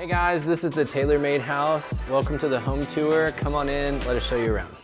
Hey guys, this is the Tailor Made house. Welcome to the home tour. Come on in, let us show you around.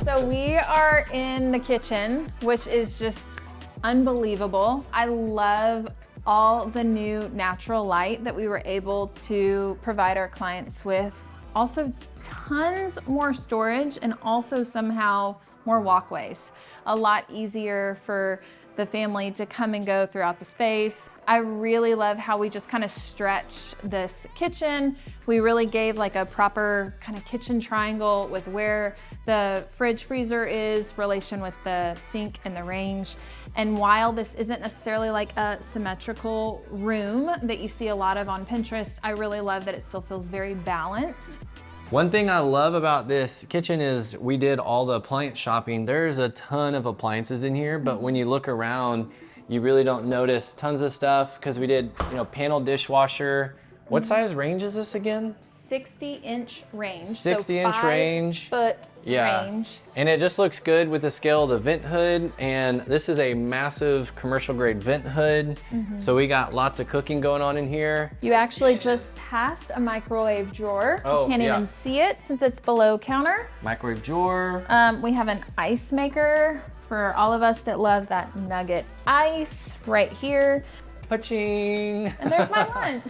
So we are in the kitchen, which is just unbelievable. I love all the new natural light that we were able to provide our clients with. Also tons more storage and also somehow more walkways. A lot easier for the family to come and go throughout the space. I really love how we just kind of stretch this kitchen. We really gave like a proper kind of kitchen triangle with where the fridge freezer is, relation with the sink and the range. And while this isn't necessarily like a symmetrical room that you see a lot of on Pinterest, I really love that it still feels very balanced. One thing I love about this kitchen is we did all the appliance shopping. There's a ton of appliances in here, but when you look around, you really don't notice tons of stuff because we did, panel dishwasher. What size range is this again? 60-inch range. 60-inch so range. 5-foot range. And it just looks good with the scale of the vent hood. And this is a massive commercial grade vent hood. So we got lots of cooking going on in here. You actually just passed a microwave drawer. Oh, you can't even see it since it's below counter. Microwave drawer. We have an ice maker for all of us that love that nugget ice right here. Paching. And there's my lunch.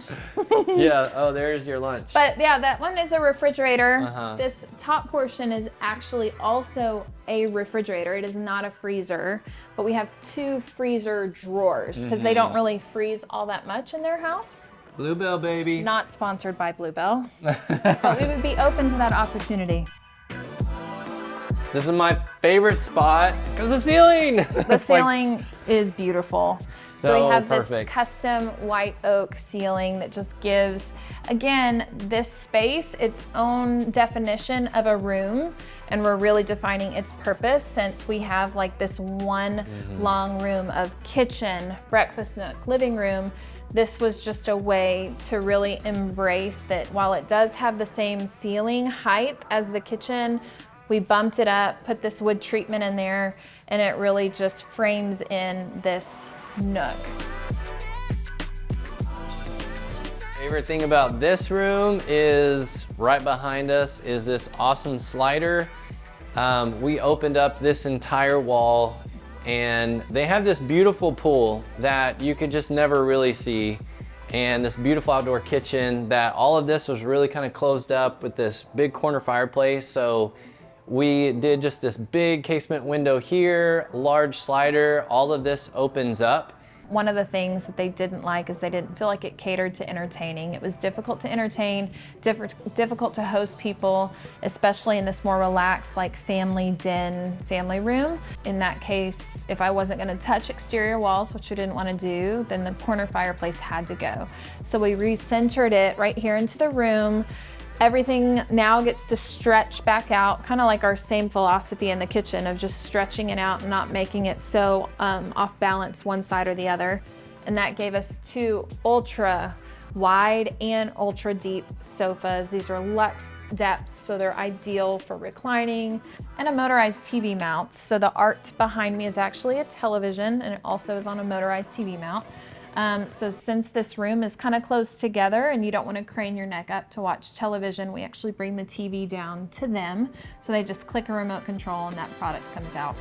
Yeah, oh, there's your lunch. But yeah, that one is a refrigerator. This top portion is actually also a refrigerator. It is not a freezer, but we have 2 freezer drawers because they don't really freeze all that much in their house. Bluebell, baby. Not sponsored by Bluebell, but we would be open to that opportunity. This is my favorite spot because the ceiling. The ceiling is beautiful. So we have perfect. this custom white oak ceiling that just gives, again, this space its own definition of a room. And we're really defining its purpose since we have like this one long room of kitchen, breakfast nook, living room. This was just a way to really embrace that while it does have the same ceiling height as the kitchen, we bumped it up, put this wood treatment in there, and it really just frames in this nook. Favorite thing about this room is right behind us is this awesome slider. We opened up this entire wall and they have this beautiful pool that you could just never really see, and this beautiful outdoor kitchen that all of this was really kind of closed up with this big corner fireplace. So we did just this big casement window here, large slider, all of this opens up. One of the things that they didn't like is they didn't feel like it catered to entertaining. It was difficult to entertain, difficult to host people, especially in this more relaxed, like family den, family room. In that case, if I wasn't gonna touch exterior walls, which we didn't wanna do, then the corner fireplace had to go. So we recentered it right here into the room. Everything now gets to stretch back out, kind of like our same philosophy in the kitchen of just stretching it out and not making it so off balance one side or the other. And that gave us 2 ultra wide and ultra deep sofas. These are luxe depth, so they're ideal for reclining, and a motorized TV mount. So the art behind me is actually a television, and it also is on a motorized TV mount. So since this room is kind of close together and you don't want to crane your neck up to watch television, we actually bring the TV down to them. So they just click a remote control and that product comes out.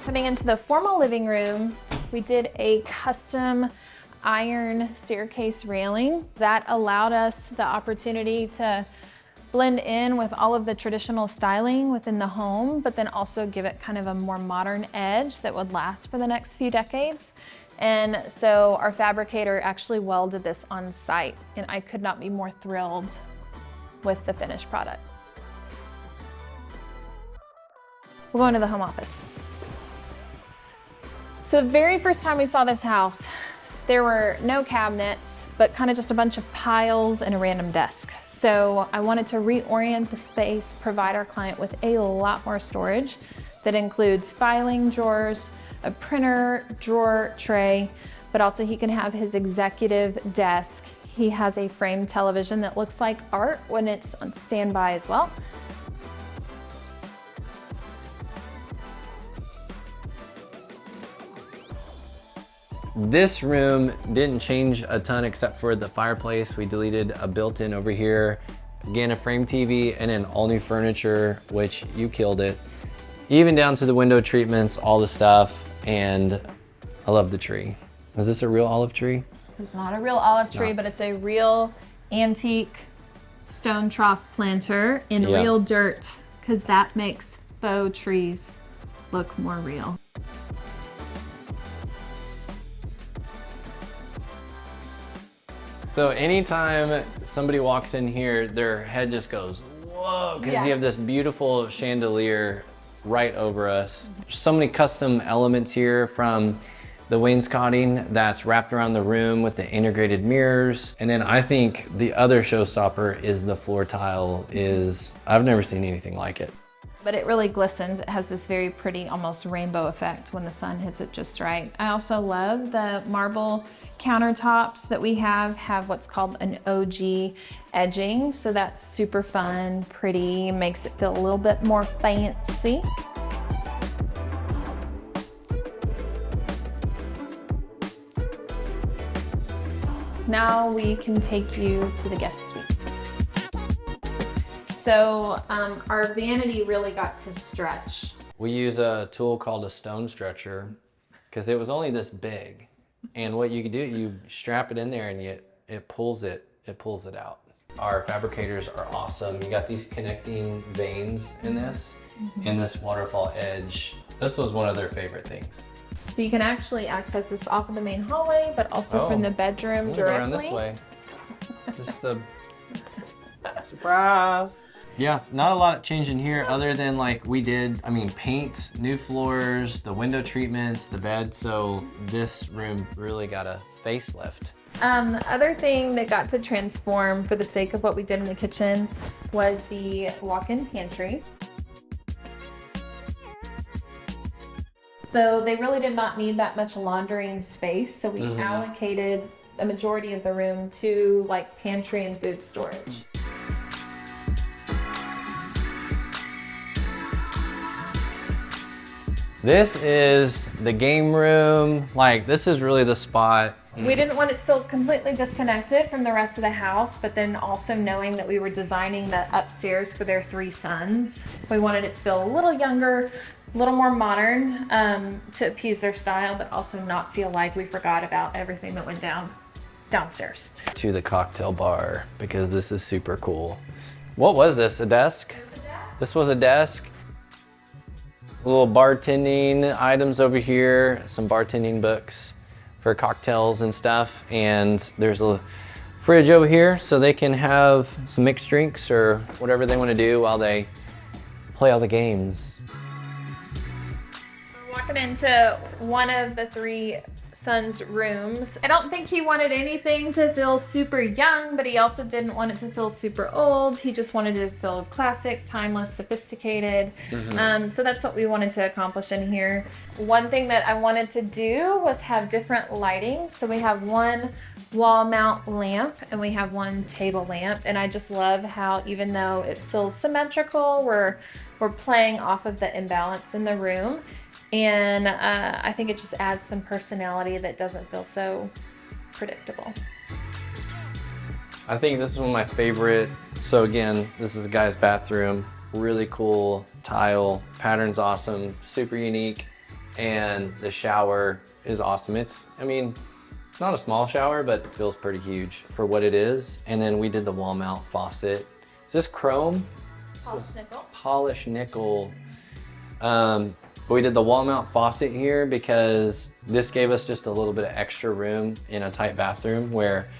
Coming into the formal living room, we did a custom iron staircase railing that allowed us the opportunity to blend in with all of the traditional styling within the home, but then also give it kind of a more modern edge that would last for the next few decades. And so our fabricator actually welded this on site, and I could not be more thrilled with the finished product. We're going to the home office. So the very first time we saw this house, there were no cabinets, but kind of just a bunch of piles and a random desk. So I wanted to reorient the space, provide our client with a lot more storage that includes filing drawers, a printer drawer tray, but also he can have his executive desk. He has a framed television that looks like art when it's on standby as well. This room didn't change a ton except for the fireplace. We deleted a built-in over here. Again, a frame TV and then all new furniture, which you killed it. Even down to the window treatments, all the stuff, and I love the tree. Is this a real olive tree? It's not a real olive tree, but it's a real antique stone trough planter in real dirt, because that makes faux trees look more real. So anytime somebody walks in here, their head just goes, whoa, because you have this beautiful chandelier right over us. There's so many custom elements here, from the wainscoting that's wrapped around the room with the integrated mirrors. And then I think the other showstopper is the floor tile. I've never seen anything like it. But it really glistens. It has this very pretty, almost rainbow effect when the sun hits it just right. I also love the marble countertops that we have what's called an OG edging. So that's super fun, pretty, makes it feel a little bit more fancy. Now we can take you to the guest suite. So our vanity really got to stretch. We use a tool called a stone stretcher because it was only this big. And what you can do, you strap it in there and it pulls it out. Our fabricators are awesome. You got these connecting veins in this and this waterfall edge. This was one of their favorite things. So you can actually access this off of the main hallway, but also from the bedroom directly. Around this way. Just a surprise. Yeah, not a lot changing here other than like we did, paint, new floors, the window treatments, the bed. So this room really got a facelift. The other thing that got to transform for the sake of what we did in the kitchen was the walk-in pantry. So they really did not need that much laundering space. So we allocated the majority of the room to like pantry and food storage. This is the game room. Like, this is really the spot. We didn't want it to feel completely disconnected from the rest of the house, but then also knowing that we were designing the upstairs for their 3 sons. We wanted it to feel a little younger, a little more modern, to appease their style, but also not feel like we forgot about everything that went downstairs. To the cocktail bar, because this is super cool. What was this, a desk? It was a desk. This was a desk. Little bartending items over here, some bartending books for cocktails and stuff. And there's a fridge over here so they can have some mixed drinks or whatever they want to do while they play all the games. We're walking into one of the 3 sons' rooms. I don't think he wanted anything to feel super young, but he also didn't want it to feel super old. He just wanted it to feel classic, timeless, sophisticated. So that's what we wanted to accomplish in here. One thing that I wanted to do was have different lighting. So we have one wall mount lamp and we have one table lamp. And I just love how, even though it feels symmetrical, we're playing off of the imbalance in the room. And I think it just adds some personality that doesn't feel so predictable. I think this is one of my favorite. So again, this is a guy's bathroom. Really cool tile, pattern's awesome, super unique. And the shower is awesome. It's not a small shower, but it feels pretty huge for what it is. And then we did the wall mount faucet. Is this chrome? Polished nickel. Polished nickel. But we did the wall mount faucet here because this gave us just a little bit of extra room in a tight bathroom where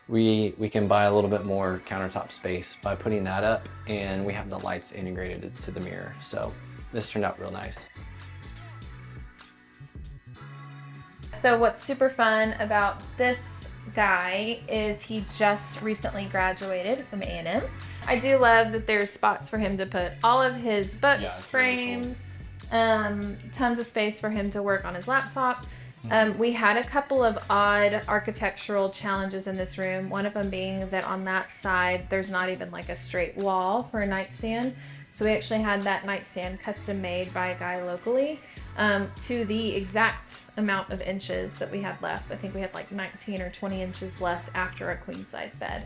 we can buy a little bit more countertop space by putting that up, and we have the lights integrated into the mirror. So this turned out real nice. So what's super fun about this guy is he just recently graduated from A&M. I do love that there's spots for him to put all of his books, frames, really cool. Tons of space for him to work on his laptop. We had a couple of odd architectural challenges in this room. One of them being that on that side, there's not even like a straight wall for a nightstand. So we actually had that nightstand custom made by a guy locally. to the exact amount of inches that we had left. I think we had like 19 or 20 inches left after a queen size bed.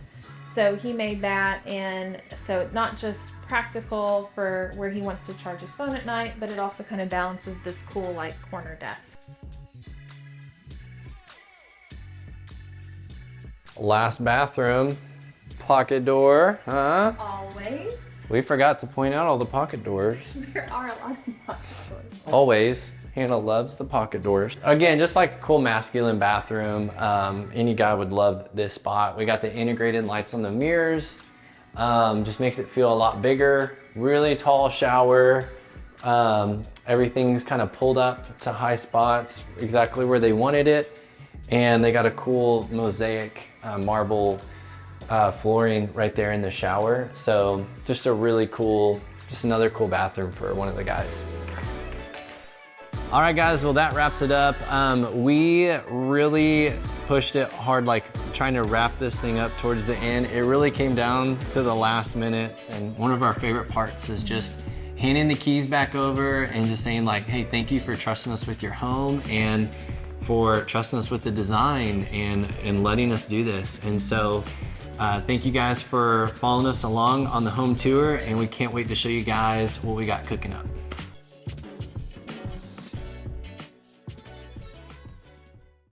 So he made that, and so not just practical for where he wants to charge his phone at night, but it also kind of balances this cool like corner desk. Last bathroom, pocket door, huh? Always. We forgot to point out all the pocket doors. There are a lot of pocket doors. Always. Hannah loves the pocket doors. Again, just like a cool masculine bathroom. Any guy would love this spot. We got the integrated lights on the mirrors. Just makes it feel a lot bigger. Really tall shower. Everything's kind of pulled up to high spots, exactly where they wanted it. And they got a cool mosaic marble flooring right there in the shower. So just a really cool, just another cool bathroom for one of the guys. All right, guys, well, that wraps it up. We really pushed it hard, like trying to wrap this thing up towards the end. It really came down to the last minute. And one of our favorite parts is just handing the keys back over and just saying like, hey, thank you for trusting us with your home and for trusting us with the design and letting us do this. And so thank you guys for following us along on the home tour, and we can't wait to show you guys what we got cooking up.